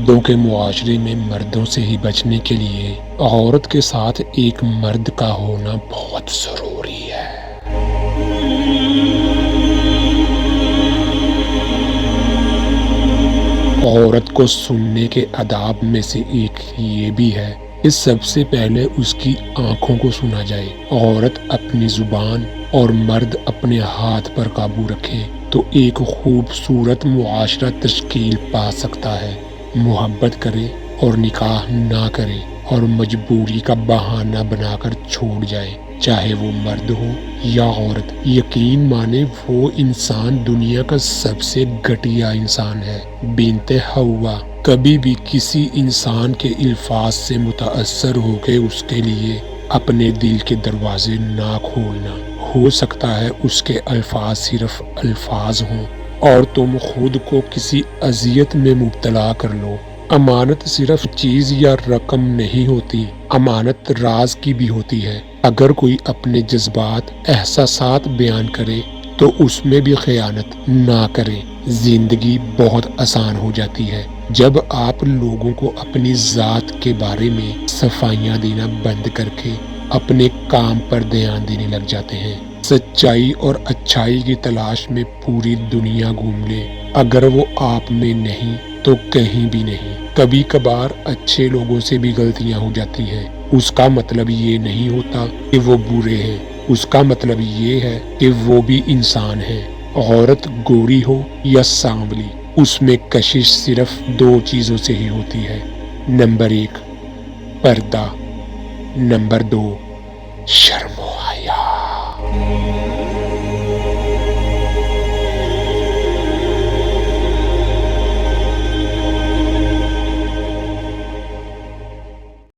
مردوں کے معاشرے میں مردوں سے ہی بچنے کے لیے عورت کے ساتھ ایک مرد کا ہونا بہت ضروری ہے۔ عورت کو سننے کے آداب میں سے ایک یہ بھی ہے کہ سب سے پہلے اس کی آنکھوں کو سنا جائے۔ عورت اپنی زبان اور مرد اپنے ہاتھ پر قابو رکھے تو ایک خوبصورت معاشرہ تشکیل پا سکتا ہے۔ محبت کرے اور نکاح نہ کرے اور مجبوری کا بہانہ بنا کر چھوڑ جائے، چاہے وہ مرد ہو یا عورت، یقین مانے وہ انسان دنیا کا سب سے گھٹیا انسان ہے۔ بنت حوا کبھی بھی کسی انسان کے الفاظ سے متاثر ہو کے اس کے لیے اپنے دل کے دروازے نہ کھولنا۔ ہو سکتا ہے اس کے الفاظ صرف الفاظ ہوں اور تم خود کو کسی اذیت میں مبتلا کر لو۔ امانت صرف چیز یا رقم نہیں ہوتی، امانت راز کی بھی ہوتی ہے۔ اگر کوئی اپنے جذبات، احساسات بیان کرے تو اس میں بھی خیانت نہ کرے۔ زندگی بہت آسان ہو جاتی ہے جب آپ لوگوں کو اپنی ذات کے بارے میں صفائیاں دینا بند کر کے اپنے کام پر دھیان دینے لگ جاتے ہیں۔ سچائی اور اچھائی کی تلاش میں پوری دنیا گھوم لے، اگر وہ آپ میں نہیں تو کہیں بھی نہیں۔ کبھی کبھار اچھے لوگوں سے بھی غلطیاں ہو جاتی ہیں، اس کا مطلب یہ نہیں ہوتا کہ وہ برے ہیں، اس کا مطلب یہ ہے کہ وہ بھی انسان ہیں۔ عورت گوری ہو یا سانولی، اس میں کشش صرف دو چیزوں سے ہی ہوتی ہے۔ نمبر 1 پردہ، نمبر 2 شرم۔